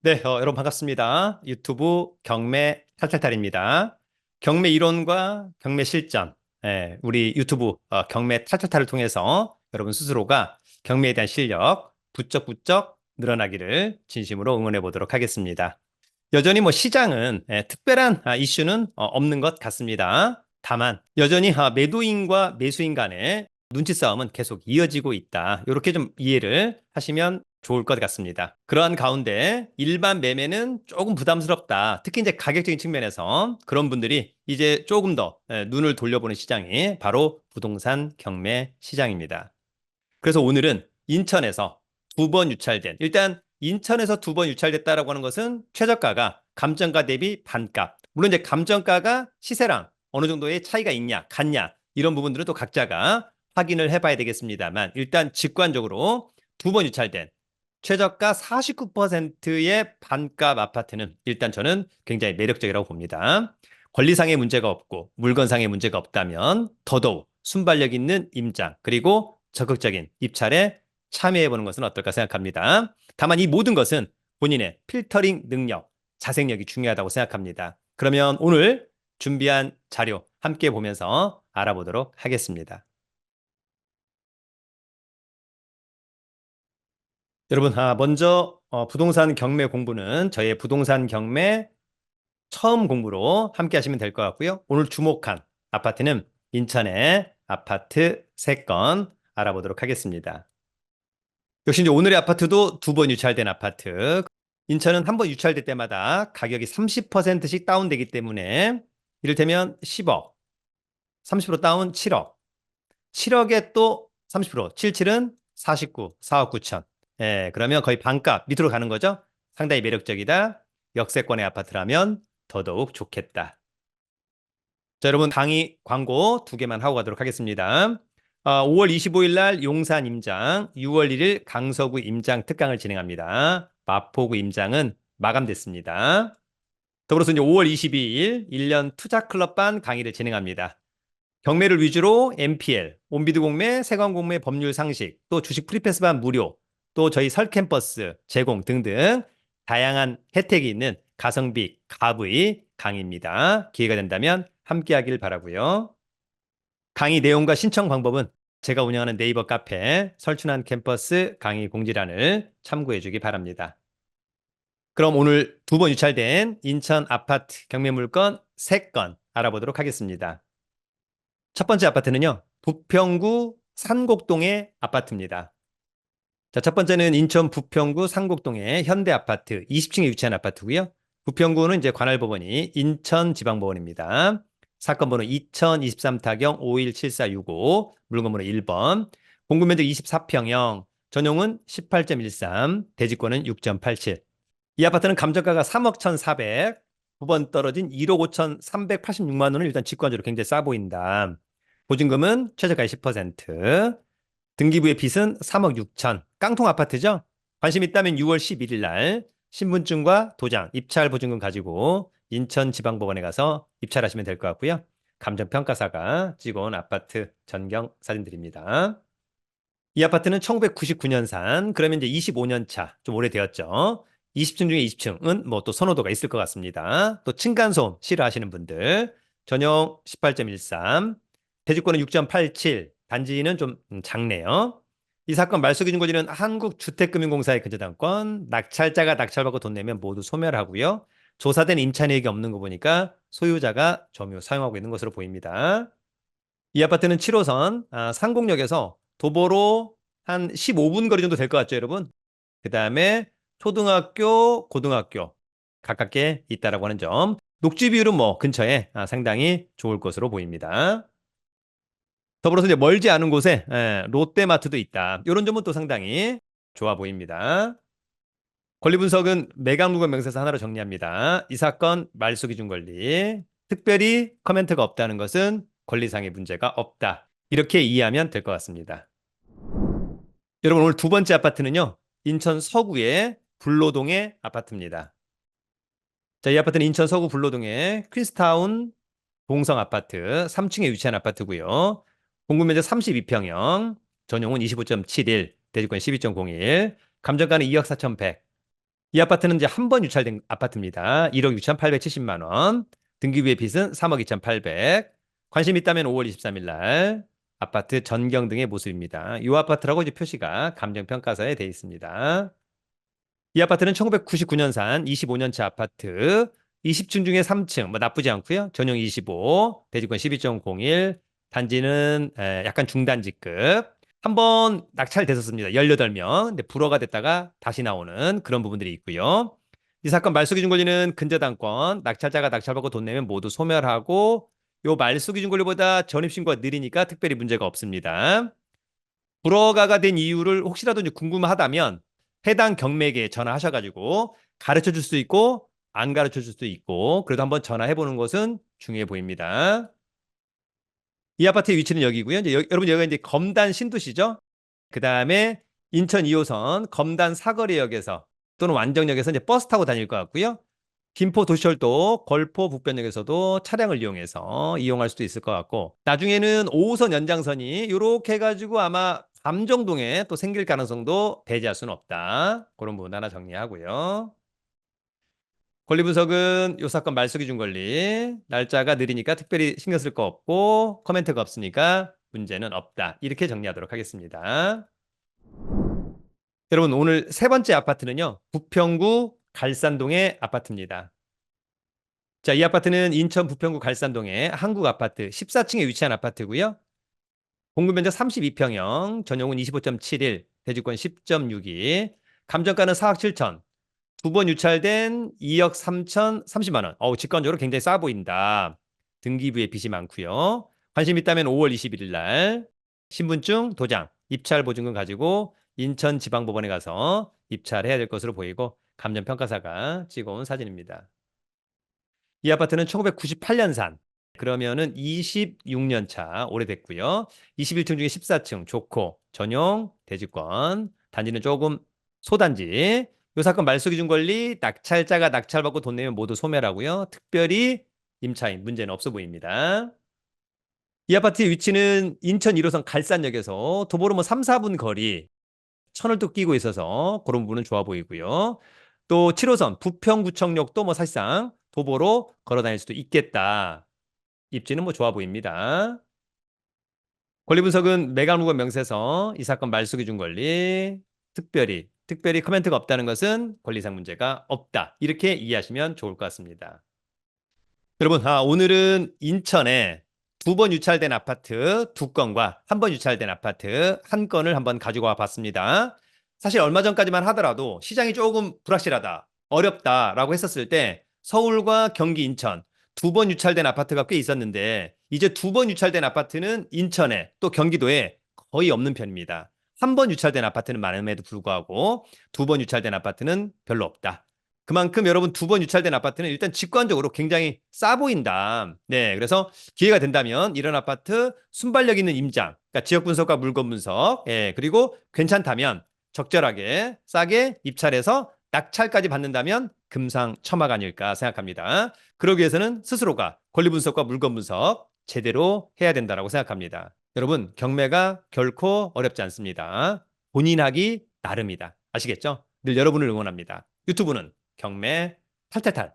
네, 여러분 반갑습니다. 유튜브 경매 탈탈탈입니다. 경매 이론과 경매 실전, 우리 유튜브 경매 탈탈탈을 통해서 여러분 스스로가 경매에 대한 실력 부쩍부쩍 늘어나기를 진심으로 응원해 보도록 하겠습니다. 여전히 뭐 시장은 특별한 이슈는 없는 것 같습니다. 다만 여전히 매도인과 매수인 간의 눈치 싸움은 계속 이어지고 있다. 이렇게 좀 이해를 하시면 좋을 것 같습니다. 그러한 가운데 일반 매매는 조금 부담스럽다. 특히 이제 가격적인 측면에서 그런 분들이 이제 조금 더 눈을 돌려보는 시장이 바로 부동산 경매 시장입니다. 그래서 오늘은 인천에서 두 번 유찰된, 일단 인천에서 두 번 유찰됐다라고 하는 것은 최저가가 감정가 대비 반값. 물론 이제 감정가가 시세랑 어느 정도의 차이가 있냐, 같냐, 이런 부분들은 또 각자가 확인을 해봐야 되겠습니다만, 일단 직관적으로 두 번 유찰된 최저가 49%의 반값 아파트는 일단 저는 굉장히 매력적이라고 봅니다. 권리상의 문제가 없고 물건상의 문제가 없다면 더더욱 순발력 있는 임장 그리고 적극적인 입찰에 참여해보는 것은 어떨까 생각합니다. 다만 이 모든 것은 본인의 필터링 능력, 자생력이 중요하다고 생각합니다. 그러면 오늘 준비한 자료 함께 보면서 알아보도록 하겠습니다. 여러분, 먼저 부동산 경매 공부는 저의 부동산 경매 처음 공부로 함께 하시면 될 것 같고요. 오늘 주목한 아파트는 인천의 아파트 3건 알아보도록 하겠습니다. 역시 이제 오늘의 아파트도 두 번 유찰된 아파트. 인천은 한 번 유찰될 때마다 가격이 30%씩 다운되기 때문에 이를테면 10억, 30% 다운 7억, 7억에 또 30%, 77은 49, 4억 9천. 그러면 거의 반값 밑으로 가는 거죠. 상당히 매력적이다. 역세권의 아파트라면 더더욱 좋겠다. 자, 여러분 강의 광고 두 개만 하고 가도록 하겠습니다. 5월 25일 날 용산 임장, 6월 1일 강서구 임장 특강을 진행합니다. 마포구 임장은 마감됐습니다. 더불어서 이제 5월 22일 1년 투자클럽반 강의를 진행합니다. 경매를 위주로 MPL, 온비드 공매, 세관 공매 법률 상식, 또 주식 프리패스반 무료, 또 저희 설 캠퍼스 제공 등등 다양한 혜택이 있는 가성비 갑의 강의입니다. 기회가 된다면 함께 하길 바라고요. 강의 내용과 신청 방법은 제가 운영하는 네이버 카페 설춘한 캠퍼스 강의 공지란을 참고해 주기 바랍니다. 그럼 오늘 두 번 유찰된 인천 아파트 경매 물건 3건 알아보도록 하겠습니다. 첫 번째 아파트는요, 부평구 산곡동의 아파트입니다. 자, 첫 번째는 인천 부평구 산곡동의 현대아파트 20층에 위치한 아파트고요. 부평구는 이제 관할법원이 인천지방법원입니다. 사건 번호 2023타경 517465, 물건 번호 1번, 공급면적 24평형, 전용은 18.13, 대지권은 6.87. 이 아파트는 감정가가 3억 1,400, 9번 떨어진 1억 5,386만 원을 일단 직관적으로 굉장히 싸 보인다. 보증금은 최저가의 10%, 등기부의 빚은 3억 6천, 깡통 아파트죠? 관심 있다면 6월 11일 날 신분증과 도장, 입찰 보증금 가지고 인천지방법원에 가서 입찰하시면 될 것 같고요. 감정평가사가 찍어온 아파트 전경 사진들입니다. 이 아파트는 1999년산, 그러면 이제 25년 차, 좀 오래되었죠. 20층 중에 20층은 뭐 또 선호도가 있을 것 같습니다. 또 층간소음 싫어하시는 분들, 전용 18.13, 대지권은 6.87, 단지는 좀 작네요. 이 사건 말소기준고지는 한국주택금융공사의 근저당권, 낙찰자가 낙찰받고 돈 내면 모두 소멸하고요. 조사된 임차인에게 없는 거 보니까 소유자가 점유 사용하고 있는 것으로 보입니다. 이 아파트는 7호선 상곡역에서 도보로 한 15분 거리 정도 될 것 같죠, 여러분? 그 다음에 초등학교, 고등학교 가깝게 있다라고 하는 점. 녹지 비율은 뭐 근처에 상당히 좋을 것으로 보입니다. 더불어서 이제 멀지 않은 곳에 롯데마트도 있다. 이런 점은 또 상당히 좋아 보입니다. 권리 분석은 매각물건 명세서 하나로 정리합니다. 이 사건 말소 기준 권리. 특별히 커멘트가 없다는 것은 권리상의 문제가 없다. 이렇게 이해하면 될 것 같습니다. 여러분 오늘 두 번째 아파트는요. 인천 서구의 불로동의 아파트입니다. 자, 이 아파트는 인천 서구 불로동의 퀸스타운 동성 아파트 3층에 위치한 아파트고요. 공급면적 32평형, 전용은 25.71, 대지권 12.01, 감정가는 2억 4,100. 이 아파트는 이제 한 번 유찰된 아파트입니다. 1억 6,870만 원. 등기부의 빚은 3억 2,800. 관심 있다면 5월 23일 날 아파트 전경 등의 모습입니다. 이 아파트라고 이제 표시가 감정평가서에 되어 있습니다. 이 아파트는 1999년산 25년차 아파트, 20층 중에 3층, 뭐 나쁘지 않고요. 전용 25, 대지권 12.01, 단지는 약간 중단지급. 한번 낙찰됐었습니다. 18명. 근데 불허가 됐다가 다시 나오는 그런 부분들이 있고요. 이 사건 말소기준 권리는 근저당권, 낙찰자가 낙찰받고 돈 내면 모두 소멸하고 요 말소기준 권리보다 전입신고가 느리니까 특별히 문제가 없습니다. 불허가가 된 이유를 혹시라도 이제 궁금하다면 해당 경매계에 전화하셔가지고 가르쳐 줄 수 있고 안 가르쳐 줄 수도 있고 그래도 한번 전화해 보는 것은 중요해 보입니다. 이 아파트의 위치는 여기고요. 이제 여러분 여기가 이제 검단 신도시죠. 그 다음에 인천 2호선 검단 사거리역에서 또는 완정역에서 이제 버스 타고 다닐 것 같고요. 김포 도시철도 걸포 북변역에서도 차량을 이용해서 이용할 수도 있을 것 같고 나중에는 5호선 연장선이 이렇게 해가지고 아마 감정동에 또 생길 가능성도 배제할 수는 없다. 그런 부분 하나 정리하고요. 권리 분석은 요 사건 말소기준 권리 날짜가 느리니까 특별히 신경 쓸 거 없고 코멘트가 없으니까 문제는 없다. 이렇게 정리하도록 하겠습니다. 여러분 오늘 세 번째 아파트는요. 부평구 갈산동의 아파트입니다. 자, 이 아파트는 인천 부평구 갈산동의 한국 아파트 14층에 위치한 아파트고요. 공급 면적 32평형, 전용은 25.71, 대지권 10.62, 감정가는 4억 7천, 두 번 유찰된 2억 3천 30만 원. 직관적으로 굉장히 싸 보인다. 등기부에 빚이 많고요. 관심 있다면 5월 21일 날 신분증, 도장, 입찰 보증금 가지고 인천지방법원에 가서 입찰해야 될 것으로 보이고 감정평가사가 찍어온 사진입니다. 이 아파트는 1998년산. 그러면은 26년 차 오래됐고요. 21층 중에 14층 좋고 전용 대지권. 단지는 조금 소단지. 이 사건 말소기준 권리 낙찰자가 낙찰받고 돈 내면 모두 소멸하고요. 특별히 임차인 문제는 없어 보입니다. 이 아파트의 위치는 인천 1호선 갈산역에서 도보로 뭐 3, 4분 거리. 천을도 끼고 있어서 그런 부분은 좋아 보이고요. 또 7호선 부평구청역도 뭐 사실상 도보로 걸어 다닐 수도 있겠다. 입지는 뭐 좋아 보입니다. 권리 분석은 매각물건 명세서, 이 사건 말소기준 권리, 특별히 코멘트가 없다는 것은 권리상 문제가 없다. 이렇게 이해하시면 좋을 것 같습니다. 여러분, 오늘은 인천에 두 번 유찰된 아파트 두 건과 한 번 유찰된 아파트 한 건을 한번 가지고 와 봤습니다. 사실 얼마 전까지만 하더라도 시장이 조금 불확실하다, 어렵다라고 했었을 때 서울과 경기, 인천 두 번 유찰된 아파트가 꽤 있었는데 이제 두 번 유찰된 아파트는 인천에 또 경기도에 거의 없는 편입니다. 한 번 유찰된 아파트는 많음에도 불구하고 두 번 유찰된 아파트는 별로 없다. 그만큼 여러분 두 번 유찰된 아파트는 일단 직관적으로 굉장히 싸 보인다. 네, 그래서 기회가 된다면 이런 아파트 순발력 있는 임장, 그러니까 지역 분석과 물건 분석, 그리고 괜찮다면 적절하게 싸게 입찰해서 낙찰까지 받는다면 금상첨화가 아닐까 생각합니다. 그러기 위해서는 스스로가 권리 분석과 물건 분석 제대로 해야 된다고 생각합니다. 여러분, 경매가 결코 어렵지 않습니다. 본인 하기 나름이다. 아시겠죠? 늘 여러분을 응원합니다. 유튜브는 경매 탈탈탈